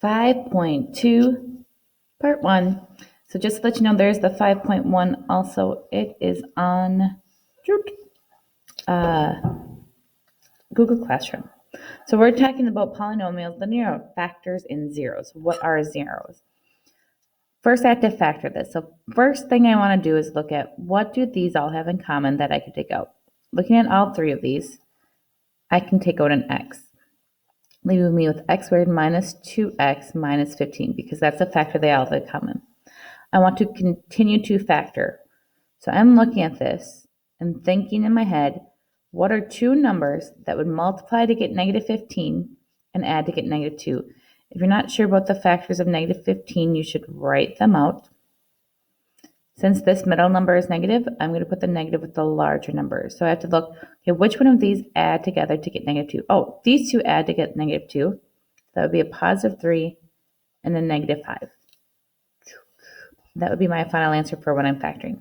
5.2, part 1. So just to let you know, there's the 5.1 also. It is on Google Classroom. So we're talking about polynomials, linear factors, and zeros. What are zeros? First, I have to factor this. So first thing I want to do is look at what do these all have in common that I could take out. Looking at all three of these, I can take out an x, leaving me with x squared minus 2x minus 15 because that's a factor they all have in common. I want to continue to factor. So I'm looking at this and thinking in my head, what are two numbers that would multiply to get negative 15 and add to get negative 2? If you're not sure about the factors of negative 15, you should write them out. Since this middle number is negative, I'm going to put the negative with the larger number. So I have to look, okay, which one of these add together to get negative 2? Oh, these two add to get negative 2. That would be a positive 3 and a negative 5. That would be my final answer for what I'm factoring.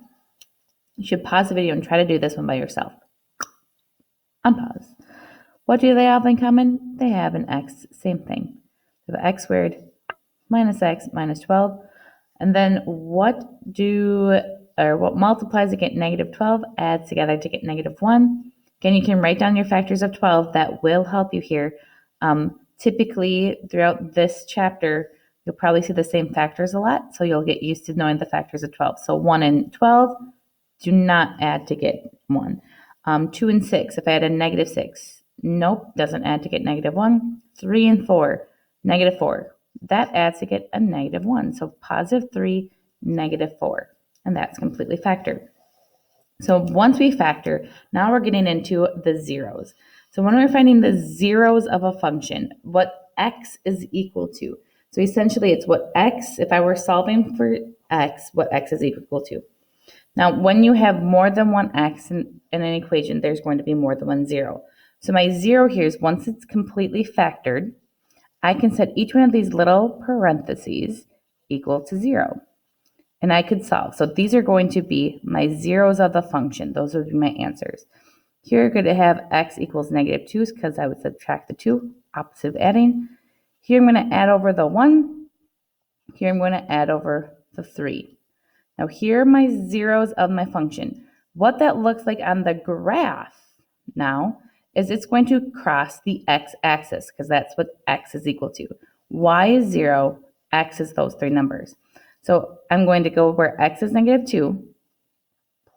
You should pause the video and try to do this one by yourself. Unpause. What do they have in common? They have an x, same thing. They have x squared minus x minus 12. And then what multiplies to get negative 12 adds together to get negative 1. Again, you can write down your factors of 12. That will help you here. Typically, throughout this chapter, you'll probably see the same factors a lot, so you'll get used to knowing the factors of 12. So 1 and 12 do not add to get 1. 2 and 6, if I had a negative 6, nope, doesn't add to get negative 1. 3 and 4, negative 4. That adds to get a negative 1. So positive 3, negative 4. And that's completely factored. So once we factor, now we're getting into the zeros. So when we're finding the zeros of a function, what x is equal to. So essentially it's what x, if I were solving for x, what x is equal to. Now, when you have more than one x in an equation, there's going to be more than one zero. So my zero here is once it's completely factored, I can set each one of these little parentheses equal to 0. And I could solve. So these are going to be my zeros of the function. Those would be my answers. Here I'm going to have x equals negative 2 because I would subtract the 2, opposite of adding. Here I'm going to add over the 1. Here I'm going to add over the 3. Now here are my zeros of my function. What that looks like on the graph now is it's going to cross the x-axis because that's what x is equal to. Y is 0, x is those three numbers. So I'm going to go where x is negative 2,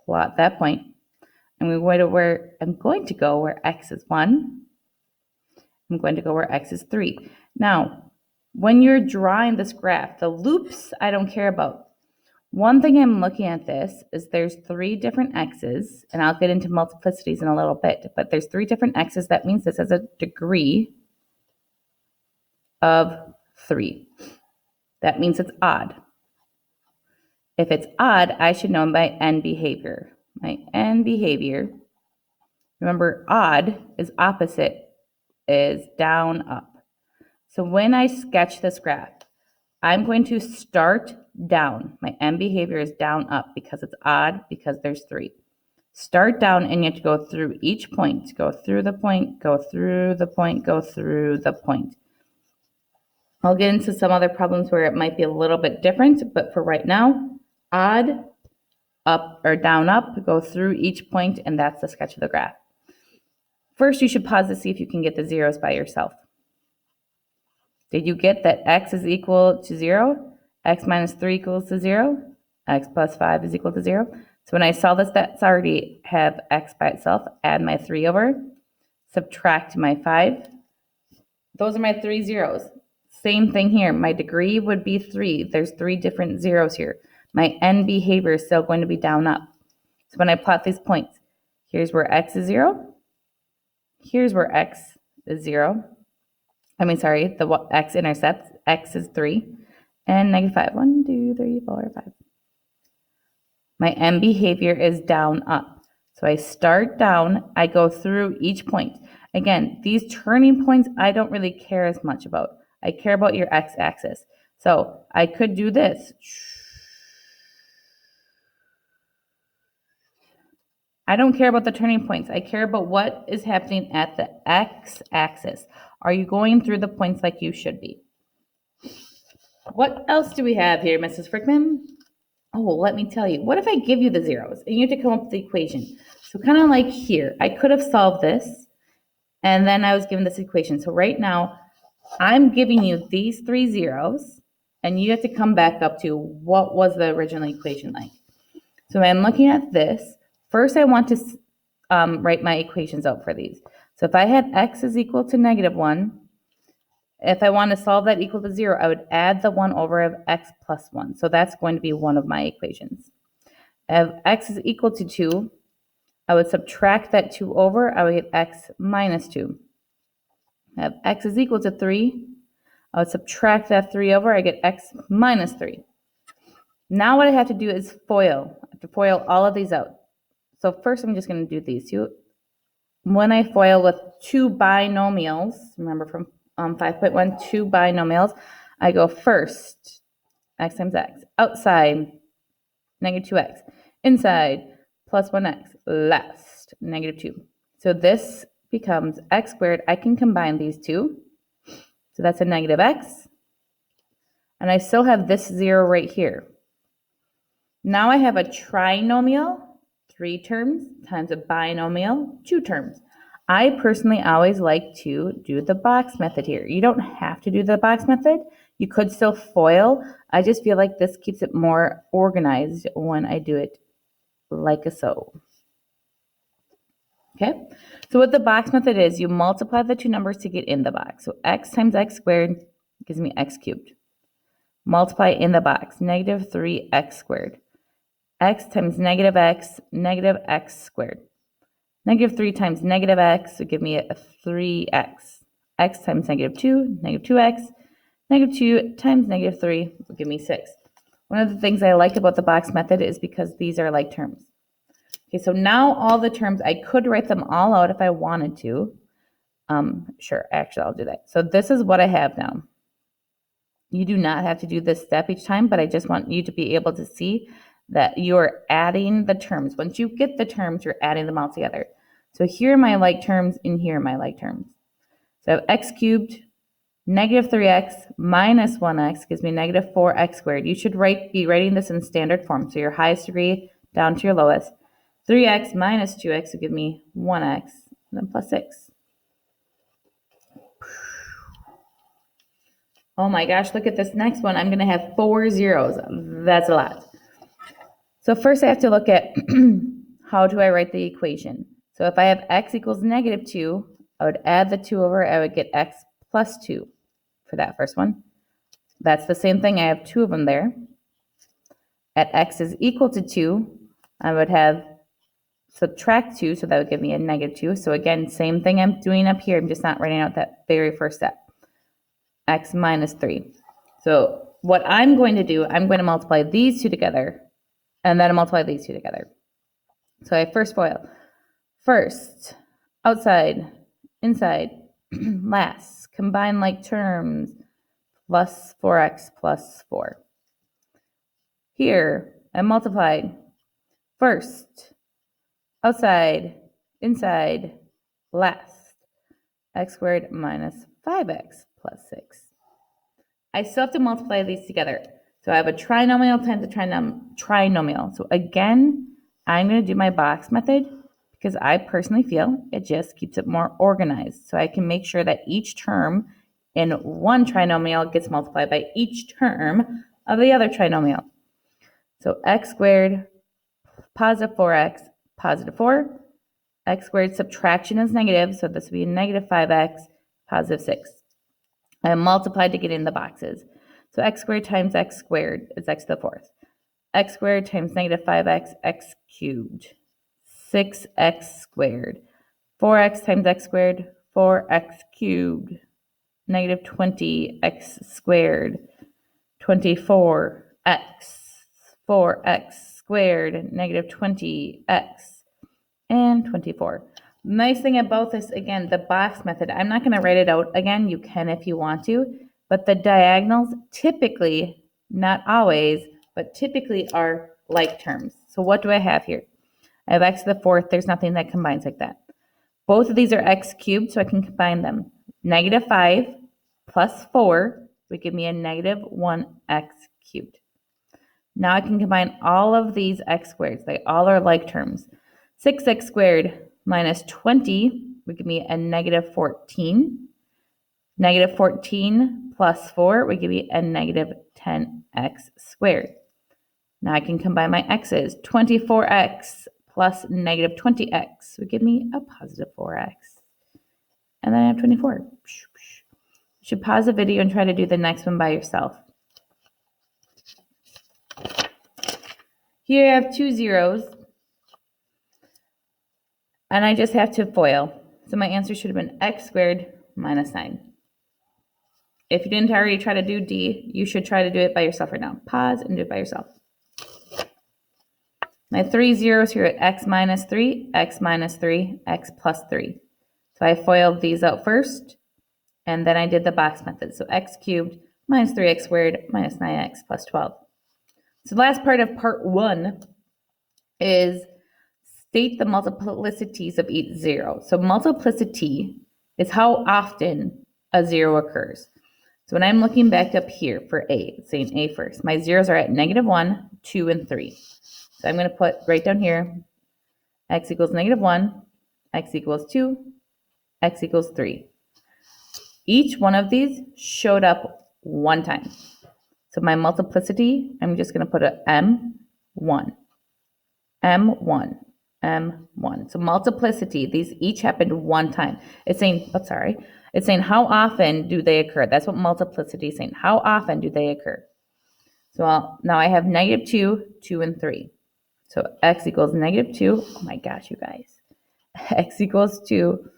plot that point. I'm going to go where x is 1. I'm going to go where x is 3. Now, when you're drawing this graph, the loops I don't care about. One thing I'm looking at this is there's 3 different x's, and I'll get into multiplicities in a little bit, but there's 3 different x's. That means this has a degree of 3. That means it's odd. If it's odd, I should know my end behavior. My end behavior, remember odd is opposite, is down, up. So when I sketch this graph, I'm going to start down. My end behavior is down, up because it's odd, because there's 3. Start down and you have to go through each point. Go through the point, go through the point, go through the point. I'll get into some other problems where it might be a little bit different, but for right now, odd, up or down, up, go through each point, and that's the sketch of the graph. First, you should pause to see if you can get the zeros by yourself. Did you get that x is equal to 0? X minus 3 equals to 0. X plus 5 is equal to 0. So when I saw this, that's already have x by itself. Add my 3 over. Subtract my 5. Those are my 3 zeros. Same thing here. My degree would be 3. There's 3 different zeros here. My end behavior is still going to be down, up. So when I plot these points, here's where x is 0. Here's where x is 0. The x-intercepts, x is 3, and negative 5. 1, 2, 3, 4, 5. My end behavior is down, up. So I start down, I go through each point. Again, these turning points I don't really care as much about. I care about your x-axis. So I could do this. I don't care about the turning points. I care about what is happening at the x-axis. Are you going through the points like you should be? What else do we have here, Mrs. Frickman? Oh, let me tell you. What if I give you the zeros and you have to come up with the equation? So kind of like here, I could have solved this and then I was given this equation. So right now, I'm giving you these 3 zeros and you have to come back up to what was the original equation like. So I'm looking at this. First, I want to write my equations out for these. So if I had x is equal to -1, if I want to solve that equal to 0, I would add the 1 over of x plus 1. So that's going to be one of my equations. If x is equal to 2, I would subtract that 2 over, I would get x minus 2. If x is equal to 3, I would subtract that 3 over, I get x minus 3. Now what I have to do is FOIL. I have to FOIL all of these out. So first I'm just going to do these two. When I FOIL with two binomials, remember from 5.1, two binomials, I go first, x times x, outside, -2x, inside, plus 1x, last, -2. So this becomes x squared. I can combine these two. So that's a -x. And I still have this 0 right here. Now I have a trinomial, 3 terms, times a binomial, 2 terms. I personally always like to do the box method here. You don't have to do the box method. You could still FOIL. I just feel like this keeps it more organized when I do it like so. Okay, so what the box method is, you multiply the two numbers to get in the box. So x times x squared gives me x cubed. Multiply in the box, -3x squared. X times -x squared. -3 times -x would give me a 3x. X times -2, -2x. -2 times -3 would give me 6. One of the things I like about the box method is because these are like terms. Okay, so now all the terms, I could write them all out if I wanted to. Sure, actually, I'll do that. So this is what I have now. You do not have to do this step each time, but I just want you to be able to see that you're adding the terms. Once you get the terms, you're adding them all together. So here are my like terms, and here are my like terms. So I have x cubed, -3x minus 1x gives me -4x squared. You should be writing this in standard form, so your highest degree down to your lowest. 3x minus 2x would give me 1x, and then plus 6. Oh my gosh, look at this next one. I'm going to have 4 zeros. That's a lot. So first I have to look at how do I write the equation. So if I have x equals -2, I would add the 2 over, I would get x plus 2 for that first one. That's the same thing. I have 2 of them there. At x is equal to 2, I would have subtract 2, so that would give me a -2. So again, same thing I'm doing up here. I'm just not writing out that very first step. X minus 3. So what I'm going to do, I'm going to multiply these two together, and then multiply these two together. So I first FOIL. First, outside, inside, last, combine like terms, plus 4x plus 4. Here, I multiplied first, outside, inside, last, x squared minus 5x plus 6. I still have to multiply these together. So I have a trinomial times a trinomial. So again, I'm going to do my box method because I personally feel it just keeps it more organized. So I can make sure that each term in one trinomial gets multiplied by each term of the other trinomial. So x squared, positive 4x, positive 4. X squared subtraction is negative, so this would be -5x, positive 6. I multiplied to get in the boxes. So x squared times x squared is x to the 4th. X squared times -5x, x cubed. 6x squared. 4x times x squared, 4x cubed. -20x squared. 24x. 4x squared, -20x. And 24. Nice thing about this, again, the box method, I'm not going to write it out again. You can if you want to, but the diagonals typically, not always, but typically are like terms. So what do I have here? I have x to the 4th. There's nothing that combines like that. Both of these are x cubed, so I can combine them. -5 plus 4 would give me a negative 1x cubed. Now I can combine all of these x squareds. They all are like terms. 6x squared minus 20 would give me a negative 14. Negative 14 plus 4 would give me a negative 10x squared. Now I can combine my x's. 24x plus negative 20x would give me a positive 4x. And then I have 24. You should pause the video and try to do the next one by yourself. Here I have 2 zeros, and I just have to FOIL. So my answer should have been x squared minus 9. If you didn't already try to do D, you should try to do it by yourself right now. Pause and do it by yourself. My 3 zeros here at x minus 3, x minus 3, x plus 3. So I FOILed these out first, and then I did the box method. So x cubed minus 3x squared minus 9x plus 12. So the last part of part 1 is state the multiplicities of each zero. So multiplicity is how often a zero occurs. So when I'm looking back up here for A, saying A first, my zeros are at negative 1, 2, and 3. So I'm going to put right down here, x equals negative 1, x equals 2, x equals 3. Each one of these showed up one time. So my multiplicity, I'm just going to put a M1, M1, M1. So multiplicity, these each happened one time. It's saying, it's saying how often do they occur? That's what multiplicity is saying. How often do they occur? So now I have negative 2, 2, and 3. So x equals negative 2. Oh my gosh, you guys. X equals 2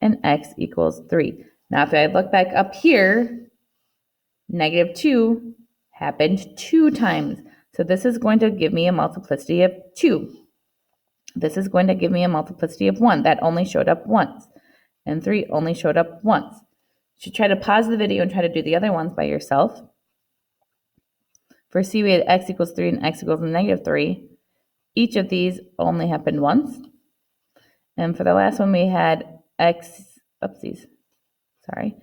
and x equals 3. Now if I look back up here, negative 2 happened 2 times. So this is going to give me a multiplicity of 2. This is going to give me a multiplicity of 1. That only showed up once. And 3 only showed up once. You should try to pause the video and try to do the other ones by yourself. For C, we had x equals 3 and x equals negative 3. Each of these only happened once. And for the last one, we had x equals 3,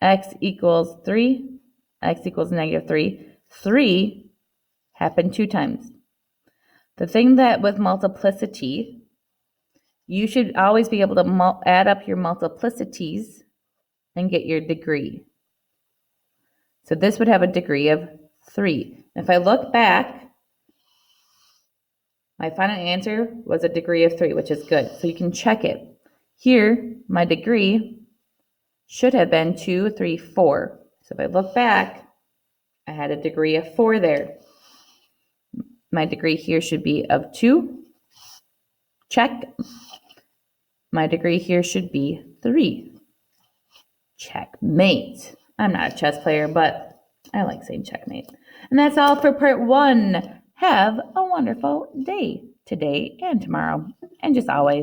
x equals negative 3. 3 happened 2 times. The thing that with multiplicity, you should always be able to add up your multiplicities and get your degree. So this would have a degree of 3. If I look back, my final answer was a degree of 3, which is good. So you can check it. Here, my degree should have been 2, 3, 4. So if I look back, I had a degree of 4 there. My degree here should be of 2. Check. My degree here should be 3. Checkmate. I'm not a chess player, but I like saying checkmate. And that's all for part 1. Have a wonderful day today and tomorrow, and just always.